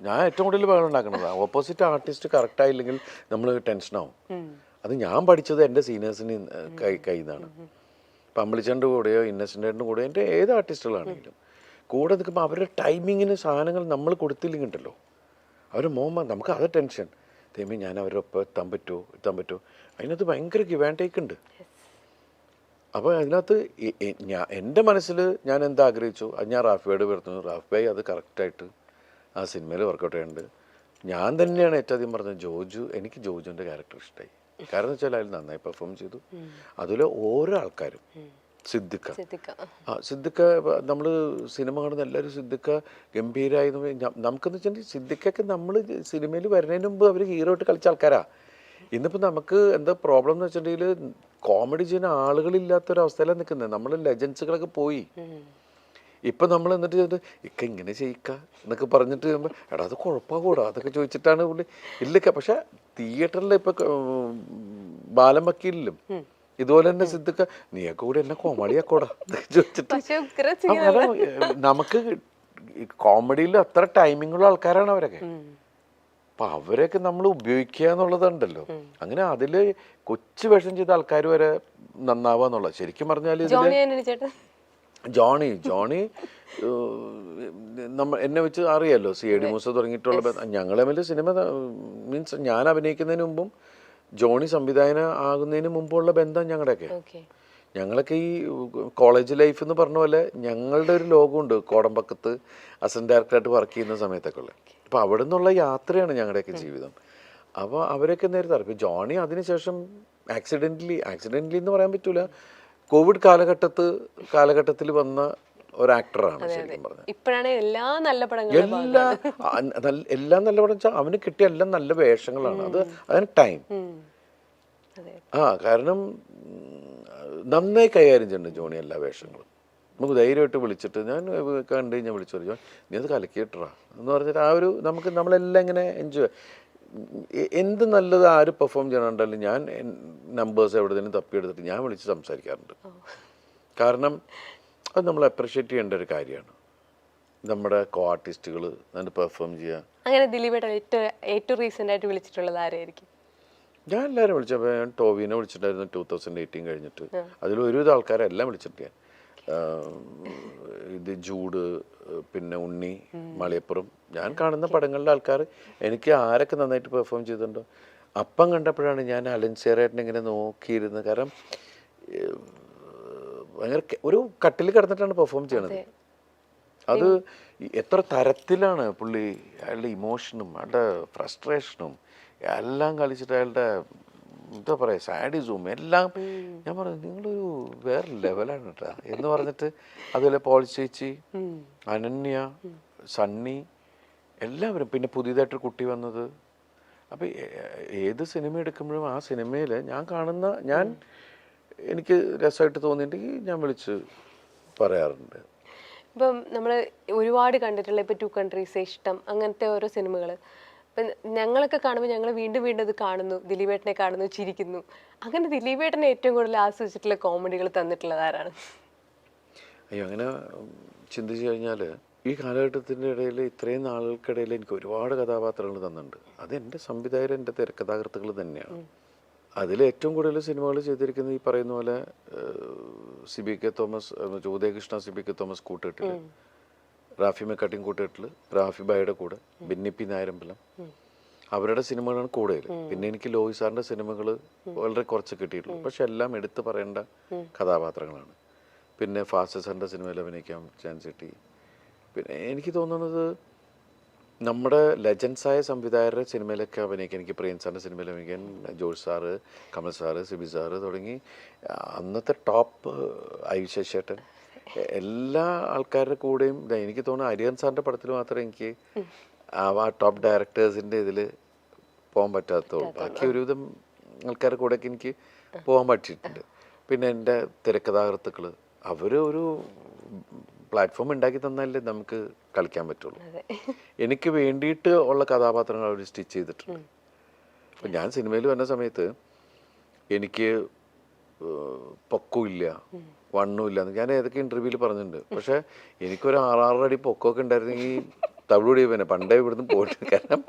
ഞാൻ ഏറ്റവും കൂടുതൽ ബഹളം ഉണ്ടാക്കുന്നത് ഓപ്പോസിറ്റ് ആർട്ടിസ്റ്റ് കറക്റ്റ് ആയില്ലെങ്കിൽ നമ്മൾ ടെൻഷനാവും. അത് ഞാൻ പഠിച്ചത് എൻ്റെ സീനിയേഴ്സിന് കയ്യിൽ നിന്നാണ്. പമ്പിളിച്ചൻ്റെ കൂടെയോ ഇന്നസെൻ്റിൻ്റെ കൂടെയോ എൻ്റെ ഏത് ആർട്ടിസ്റ്റുകളാണെങ്കിലും കൂടെ നിൽക്കുമ്പോൾ അവരുടെ ടൈമിങ്ങിന് സാധനങ്ങൾ നമ്മൾ കൊടുത്തില്ലെങ്കിൽ ഉണ്ടല്ലോ അവർ നമുക്ക് അത് ടെൻഷൻ. തേമി ഞാൻ അവരൊപ്പം എത്താൻ പറ്റുമോ അതിനകത്ത് ഭയങ്കര ഗിവ് ആൻഡ് ടേക്ക് ഉണ്ട്. അപ്പോൾ അതിനകത്ത് എൻ്റെ മനസ്സിൽ ഞാൻ എന്താ ആഗ്രഹിച്ചു അത് ഞാൻ റാഫിയോട് വരുന്നു. റാഫ് ഭായി അത് കറക്റ്റായിട്ട് ആ സിനിമയിൽ വർക്കൗട്ട് ചെയ്യുന്നുണ്ട്. ഞാൻ തന്നെയാണ് ഏറ്റവും അധികം പറഞ്ഞത് എനിക്ക് ജോജുവിൻ്റെ ക്യാരക്ടർ ഇഷ്ടമായി. കാരണം വെച്ചാൽ അതിൽ നന്നായി പെർഫോം ചെയ്തു. അതിൽ ഓരോ ആൾക്കാരും സിദ്ദിഖ നമ്മൾ സിനിമ കാണുന്ന എല്ലാവരും സിദ്ദിഖ ഗംഭീരായി. നമുക്കെന്ന് വെച്ചിട്ടുണ്ടെങ്കിൽ സിദ്ദിഖൊക്കെ നമ്മൾ സിനിമയിൽ വരുന്നതിന് മുമ്പ് അവർ ഹീറോ ആയിട്ട് കളിച്ച ആൾക്കാരാ. ഇന്നിപ്പോൾ നമുക്ക് എന്താ പ്രോബ്ലം എന്ന് വെച്ചിട്ടുണ്ടെങ്കിൽ കോമഡി ചെയ്യുന്ന ആളുകളില്ലാത്തൊരവസ്ഥയിലാണ് നിൽക്കുന്നത്. നമ്മൾ ലെജൻസുകളൊക്കെ പോയി. ഇപ്പം നമ്മൾ എന്നിട്ട് ഇക്ക ഇങ്ങനെ ചെയ്യിക്ക എന്നൊക്കെ പറഞ്ഞിട്ട് കഴിയുമ്പോൾ എടാ അത് കുഴപ്പമാകൂടാ അതൊക്കെ ചോദിച്ചിട്ടാണ് പുള്ളി ഇല്ലൊക്കെ. പക്ഷെ തിയേറ്ററിൽ ഇപ്പം ബാലം വക്കീലിലും ഇതുപോലെ തന്നെ സിദ്ദിഖ നീയൊക്കെ കൂടി എന്നെ കോമഡിയാക്കോടാ ചോദിച്ചിട്ട് നമുക്ക് കോമഡിയിൽ അത്ര ടൈമിങ്ങുള്ള ആൾക്കാരാണ് അവരൊക്കെ. അപ്പൊ അവരെയൊക്കെ നമ്മൾ ഉപയോഗിക്കുക എന്നുള്ളതുണ്ടല്ലോ. അങ്ങനെ അതില് കൊച്ചു വേഷം ചെയ്ത ആൾക്കാർ വരെ നന്നാവുക എന്നുള്ളത് ശരിക്കും പറഞ്ഞാൽ ജോണി എന്നെ വെച്ച് അറിയാലോ. CID മൂസ തുടങ്ങിയിട്ടുള്ള ഞങ്ങൾ തമ്മിൽ സിനിമ മീൻസ് ഞാൻ അഭിനയിക്കുന്നതിന് മുമ്പും ജോണി സംവിധായകൻ ആകുന്നതിന് മുമ്പുള്ള ബന്ധം ഞങ്ങളൊക്കെ ഈ കോളേജ് ലൈഫ് എന്ന് പറഞ്ഞ പോലെ ഞങ്ങളുടെ ഒരു ലോകമുണ്ട് കോടമ്പക്കത്ത് അസിസ്റ്റന്റ് ഡയറക്ടറായിട്ട് വർക്ക് ചെയ്യുന്ന സമയത്തൊക്കെ ഉള്ളത്. അപ്പോൾ അവിടെ നിന്നുള്ള യാത്രയാണ് ഞങ്ങളുടെയൊക്കെ ജീവിതം. അപ്പോൾ അവരൊക്കെ നേരെ തറക്കും. ജോണി അതിനുശേഷം ആക്സിഡൻ്റലി എന്ന് പറയാൻ പറ്റൂല, കോവിഡ് കാലഘട്ടത്തിൽ വന്ന ഒരു ആക്ടറാണ് ശരിക്കും പറഞ്ഞത്. എല്ലാം നല്ല പടം വെച്ചാൽ അവന് കിട്ടിയ എല്ലാം നല്ല വേഷങ്ങളാണ്. അതിന് ടൈം കാരണം നന്നായി കൈകാര്യം ചെയ്യുന്നുണ്ട് ജോണി എല്ലാ വേഷങ്ങളും. നമുക്ക് ധൈര്യമായിട്ട് വിളിച്ചിട്ട് ഞാൻ കണ്ടു കഴിഞ്ഞാൽ വിളിച്ചു പറഞ്ഞു നീ അത് കലക്കിയിട്ടാ എന്ന് പറഞ്ഞിട്ട് നമ്മളെല്ലാം ഇങ്ങനെ എൻജോയ്. എന്ത് നല്ലത് ആര് പെർഫോം ചെയ്യണമെന്നുണ്ടെങ്കിലും ഞാൻ നമ്പേഴ്സ് എവിടെയെങ്കിലും തപ്പിയെടുത്തിട്ട് ഞാൻ വിളിച്ച് സംസാരിക്കാറുണ്ട്. കാരണം അത് നമ്മൾ അപ്രിഷ്യേറ്റ് ചെയ്യേണ്ട ഒരു കാര്യമാണ്. നമ്മുടെ കോ ആർട്ടിസ്റ്റുകൾ അതിന് പെർഫോം ചെയ്യുക. അങ്ങനെ ദിലീപേട്ടൻ ഏറ്റവും റീസെൻ്റ് ആയിട്ട് വിളിച്ചിട്ടുള്ളത് ആരായിരിക്കും? ഞാൻ എല്ലാവരും വിളിച്ചപ്പോൾ ഞാൻ ടോവിനെ വിളിച്ചിട്ടായിരുന്നു 2018 കഴിഞ്ഞിട്ട്. അതിൽ ഒരുവിധ ആൾക്കാരെല്ലാം വിളിച്ചിട്ട് ഞാൻ ഇത് ജൂഡ് പിന്നെ ഉണ്ണി മലയപ്പുറം ഞാൻ കാണുന്ന പടങ്ങളിലെ ആൾക്കാർ എനിക്ക് ആരൊക്കെ നന്നായിട്ട് പെർഫോം ചെയ്തിട്ടുണ്ടോ അപ്പം കണ്ടപ്പോഴാണ് ഞാൻ അലൻസിയറായിട്ട് ഇങ്ങനെ നോക്കിയിരുന്നത്. കാരണം ഭയങ്കര ഒരു കട്ടിൽ കിടന്നിട്ടാണ് പെർഫോം ചെയ്യണത്. അത് എത്ര തരത്തിലാണ് പുള്ളി അയാളുടെ ഇമോഷനും അയാളുടെ ഫ്രസ്ട്രേഷനും എല്ലാം കളിച്ചിട്ട് അയാളുടെ എന്താ പറയുക സാഡിസവും എല്ലാം. ഞാൻ പറഞ്ഞു നിങ്ങളൊരു വേറെ ലെവലാണ് കേട്ടോ എന്ന് പറഞ്ഞിട്ട്. അതുപോലെ പോൾ ചേച്ചി, അനന്യ, സണ്ണി എല്ലാവരും പിന്നെ പുതിയതായിട്ടൊരു കുട്ടി വന്നത്. അപ്പം ഏത് സിനിമ എടുക്കുമ്പോഴും ആ സിനിമയിൽ എനിക്ക് രസമായിട്ട് തോന്നിയിട്ടുണ്ടെങ്കിൽ ഞാൻ വിളിച്ച് പറയാറുണ്ട്. ഇപ്പം നമ്മൾ ഒരുപാട് കണ്ടിട്ടുള്ള ഇപ്പം 2 കൺട്രീസ് ഇഷ്ടം അങ്ങനത്തെ ഓരോ സിനിമകൾ ഇപ്പം ഞങ്ങളൊക്കെ കാണുമ്പോൾ ഞങ്ങൾ വീണ്ടും അത് കാണുന്നു, ദിലീപേട്ടനെ കാണുന്നു, ചിരിക്കുന്നു. അങ്ങനെ ദിലീപേട്ടനെ ഏറ്റവും കൂടുതൽ ആസ്വദിച്ചിട്ടുള്ള കോമഡികൾ തന്നിട്ടുള്ളത് ആരാണ്? അയ്യോ അങ്ങനെ ചിന്തിച്ചു കഴിഞ്ഞാൽ ഈ കാലഘട്ടത്തിൻ്റെ ഇടയിൽ ഇത്രയും നാളുകൾക്കിടയിൽ എനിക്ക് ഒരുപാട് കഥാപാത്രങ്ങൾ തന്നിട്ടുണ്ട്. അത് എൻ്റെ സംവിധായകർ എൻ്റെ തിരക്കഥാകൃത്തുക്കൾ തന്നെയാണ്. അതിൽ ഏറ്റവും കൂടുതൽ സിനിമകൾ ചെയ്തിരിക്കുന്നത് ഈ പറയുന്ന പോലെ CBK Thomas, Udayakrishna CBK Thomas കൂട്ടുകെട്ടിൽ, റാഫി മെക്കാട്ടിൻ കൂട്ടുകെട്ടിൽ, റാഫി ബായുടെ കൂടെ, ബെന്നിപ്പി നായരമ്പലം അവരുടെ സിനിമകളാണ് കൂടുതൽ. പിന്നെ എനിക്ക് ലോയി സാറിൻ്റെ സിനിമകൾ വളരെ കുറച്ച് കിട്ടിയിട്ടുള്ളൂ. പക്ഷെ എല്ലാം എടുത്തു പറയേണ്ട കഥാപാത്രങ്ങളാണ്. പിന്നെ ഫാസ്റ്റ് സാറിൻ്റെ സിനിമയിൽ അഭിനയിക്കാൻ ചാൻസ് കിട്ടി. പിന്നെ എനിക്ക് തോന്നുന്നത് നമ്മുടെ ലെജൻസായ സംവിധായകരുടെ സിനിമയിലൊക്കെ അഭിനയിക്കാൻ, എനിക്ക് പ്രിയൻ സാറിൻ്റെ സിനിമയിൽ അഭിനയിക്കാൻ George sir, Kamal sir, Sibi sir തുടങ്ങി അന്നത്തെ ടോപ്പ് ശശിയേട്ടൻ എല്ലാ ആൾക്കാരുടെ കൂടെയും എനിക്ക് തോന്നുന്നു ഹരിഹരൻ സാറിൻ്റെ പടത്തിൽ മാത്രമേ എനിക്ക് ആ ടോപ്പ് ഡയറക്ടേഴ്സിൻ്റെ ഇതിൽ പോകാൻ പറ്റാത്തുള്ളൂ. ബാക്കി ഒരുവിധം ആൾക്കാരുടെ കൂടെയൊക്കെ എനിക്ക് പോകാൻ പറ്റിയിട്ടുണ്ട്. പിന്നെ എൻ്റെ തിരക്കഥാകൃത്തുക്കൾ അവർ ഒരു പ്ലാറ്റ്ഫോം ഉണ്ടാക്കി തന്നാലേ നമുക്ക് കളിക്കാൻ പറ്റുള്ളൂ. എനിക്ക് വേണ്ടിയിട്ട് ഉള്ള കഥാപാത്രങ്ങൾ അവർ സ്റ്റിച്ച് ചെയ്തിട്ടുണ്ട്. അപ്പം ഞാൻ സിനിമയിൽ വരുന്ന സമയത്ത് എനിക്ക് പൊക്കമില്ല, വണ്ണമില്ല എന്ന് ഞാൻ ഏതൊക്കെ ഇൻ്റർവ്യൂവിൽ പറഞ്ഞിട്ടുണ്ട്. പക്ഷേ എനിക്കൊരു 6-6 അടി പൊക്കമൊക്കെ ഉണ്ടായിരുന്നെങ്കിൽ തവിടുകൂടി പിന്നെ പണ്ടേ ഇവിടുന്ന് പോയിട്ട്, കാരണം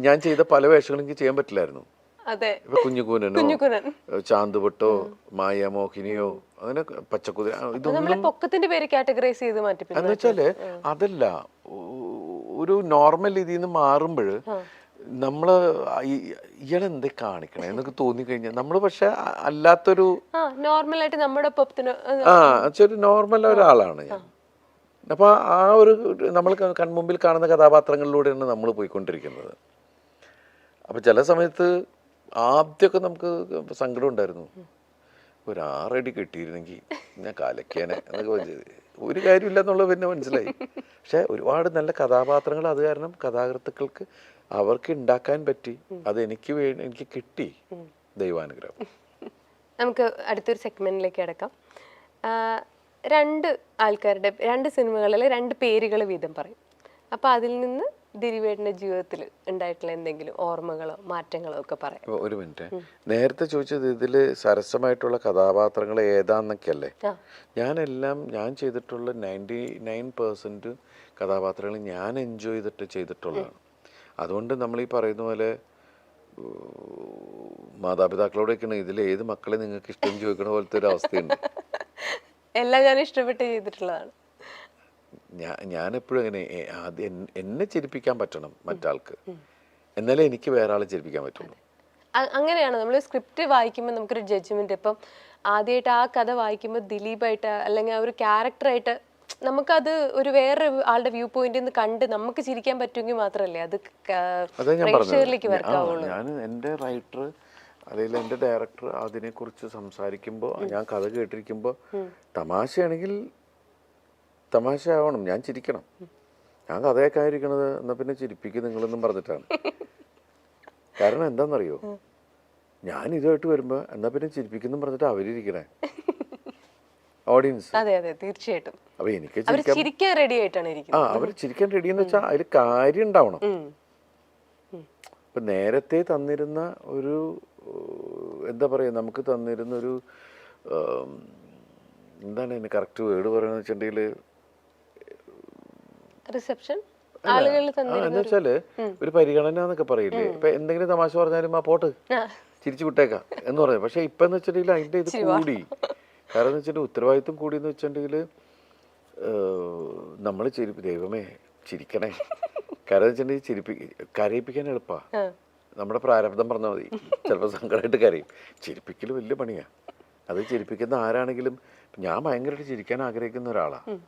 ഞാൻ ചെയ്ത പല വേഷങ്ങളും എനിക്ക് ചെയ്യാൻ പറ്റില്ലായിരുന്നു. അതെ, ഇപ്പൊ കുഞ്ഞുകൂനനോ കുഞ്ഞുകുനൻ ചാന്തുപൊട്ടോ മായാമോഹിനിയോ അങ്ങനെ പച്ചക്കുതിര, ഇതൊന്നും നമ്മളെ പൊക്കത്തിന്റെ പേര് കാറ്റഗറൈസ് ചെയ്ത് മാറ്റി. എന്ന് വെച്ചാല് അതല്ല, ഒരു നോർമൽ ഇതിൽ നിന്ന് മാറുമ്പോൾ നമ്മള് ഇയാളെന്തേ കാണിക്കണേ എന്നൊക്കെ തോന്നിക്കഴിഞ്ഞാൽ നമ്മള് പക്ഷെ അല്ലാത്തൊരു നോർമലായിട്ട് നമ്മുടെ ഒപ്പത്തിന് ഒരു നോർമൽ ഒരാളാണ് ഞാൻ. അപ്പൊ ആ ഒരു നമ്മൾ കൺമുമ്പിൽ കാണുന്ന കഥാപാത്രങ്ങളിലൂടെയാണ് നമ്മൾ പോയിക്കൊണ്ടിരിക്കുന്നത്. അപ്പൊ ചില സമയത്ത് ആദ്യമൊക്കെ നമുക്ക് സങ്കടം ഉണ്ടായിരുന്നു, ഒരു 6 അടി കിട്ടിയിരുന്നെങ്കിൽ ഞാൻ കലക്കിയാനെ എന്നൊക്കെ. ഒരു കാര്യമില്ല എന്നുള്ളത് പിന്നെ മനസ്സിലായി. പക്ഷെ ഒരുപാട് നല്ല കഥാപാത്രങ്ങൾ അത് കാരണം കഥാകൃത്തുക്കൾക്ക് അവർക്ക് ഉണ്ടാക്കാൻ പറ്റി. അത് എനിക്ക് കിട്ടി, ദൈവാനുഗ്രഹം. നമുക്ക് അടുത്തൊരു സെഗ്മെന്റിലേക്ക് കിടക്കാം. 2 ആൾക്കാരുടെ 2 സിനിമകളിലെ 2 പേരുകൾ വീതം പറയും. അപ്പൊ അതിൽ നിന്ന് ദിലീപേട്ടന്റെ ജീവിതത്തിൽ ഉണ്ടായിട്ടുള്ള എന്തെങ്കിലും ഓർമ്മകളോ മാറ്റങ്ങളോ ഒക്കെ പറയാം. ഒരു മിനിറ്റ്, നേരത്തെ ചോദിച്ചത് ഇതില് സരസമായിട്ടുള്ള കഥാപാത്രങ്ങൾ ഏതാന്നൊക്കെയല്ലേ? ഞാൻ ചെയ്തിട്ടുള്ള 99% കഥാപാത്രങ്ങൾ ഞാൻ എൻജോയ് ചെയ്തിട്ടുള്ളതാണ്. അതുകൊണ്ട് നമ്മൾ ഈ പറയുന്ന പോലെ മാതാപിതാക്കളോടൊക്കെയാണ് ഇതിൽ ഏത് മക്കളെ നിങ്ങൾക്ക് ഇഷ്ടം ചോദിക്കണ പോലത്തെ ഒരു അവസ്ഥയുണ്ട്. എല്ലാം ഞാൻ ഇഷ്ടപ്പെട്ട് ചെയ്തിട്ടുള്ളതാണ്. ഞാൻ എപ്പോഴും അങ്ങനെ എന്നെ ചിരിപ്പിക്കാൻ പറ്റണം മറ്റാൾക്ക്, എന്നാലേ എനിക്ക് വേറെ ആളെ ചിരിപ്പിക്കാൻ പറ്റുള്ളൂ. അങ്ങനെയാണ് നമ്മൾ സ്ക്രിപ്റ്റ് വായിക്കുമ്പോൾ നമുക്കൊരു ജഡ്ജ്മെന്റ്. ഇപ്പം ആദ്യമായിട്ട് ആ കഥ വായിക്കുമ്പോൾ ദിലീപായിട്ട് അല്ലെങ്കിൽ ആ ഒരു ക്യാരക്ടറായിട്ട് നമുക്കത് ഒരു വേറെ ആളുടെ വ്യൂ പോയിന്റിൽ നിന്ന് കണ്ട് നമുക്ക് ചിരിക്കാൻ പറ്റുമെങ്കിൽ മാത്രമല്ലേ അത് പ്രേക്ഷകരിലേക്ക് വർക്കാവുള്ളൂ. ഞാൻ എൻ്റെ റൈറ്റർ അല്ലെങ്കിൽ എൻ്റെ ഡയറക്ടർ അതിനെക്കുറിച്ച് സംസാരിക്കുമ്പോൾ, ഞാൻ കഥ കേട്ടിരിക്കുമ്പോൾ തമാശയാണെങ്കിൽ തമാശ ആവണം, ഞാൻ ചിരിക്കണം. ഞാൻ കഥയൊക്കെ ആയിരിക്കണത് എന്നാൽ പിന്നെ ചിരിപ്പിക്കും നിങ്ങളെന്നും പറഞ്ഞിട്ടാണ്. കാരണം എന്താണെന്നറിയോ, ഞാൻ ഇതുമായിട്ട് വരുമ്പോൾ എന്നാൽ പിന്നെ ചിരിപ്പിക്കുന്നു പറഞ്ഞിട്ട് അവരിയ്ക്കണേ ഓഡിയൻസ്. അതെ അതെ തീർച്ചയായിട്ടും. അപ്പൊ എനിക്ക് ചിരിക്കാൻ റെഡി ആയിട്ടാണ് അവർ ചിരിക്കാൻ റെഡി എന്ന് വെച്ചാൽ അതിൽ കാര്യം ഉണ്ടാവണം. ഇപ്പൊ നേരത്തെ തന്നിരുന്ന ഒരു എന്താ പറയാ, നമുക്ക് തന്നിരുന്ന ഒരു എന്താണ് അതിന് കറക്റ്റ് വേർഡ് പറയുന്നത് വെച്ചിട്ടുണ്ടെങ്കിൽ, റിസപ്ഷൻ എന്ന് വെച്ചാല് ഒരു പരിഗണന എന്നൊക്കെ പറയില്ലേ. ഇപ്പൊ എന്തെങ്കിലും തമാശ പറഞ്ഞാലും ആ പോട്ട് ചിരിച്ചു വിട്ടേക്കാം എന്ന് പറഞ്ഞു. പക്ഷെ ഇപ്പൊ എന്ന് വെച്ചിട്ടുണ്ടെങ്കിൽ അതിന്റെ ഇത് കൂടി. കാരണം എന്ന് വെച്ചിട്ടുണ്ടെങ്കിൽ ഉത്തരവാദിത്വം കൂടി എന്ന് വെച്ചിട്ടുണ്ടെങ്കിൽ നമ്മൾ ദൈവമേ ചിരിക്കണേ. കാരണം എന്ന് വെച്ചിട്ടുണ്ടെങ്കിൽ കരയിപ്പിക്കാൻ എളുപ്പാ. നമ്മുടെ പ്രാരബ്ധം പറഞ്ഞാൽ മതി, ചിലപ്പോൾ സങ്കടമായിട്ട് കരയും. ചിരിപ്പിക്കൽ വലിയ പണിയാ. അത് ചിരിപ്പിക്കുന്ന ആരാണെങ്കിലും, ഞാൻ ഭയങ്കരമായിട്ട് ചിരിക്കാൻ ആഗ്രഹിക്കുന്ന ഒരാളാണ്.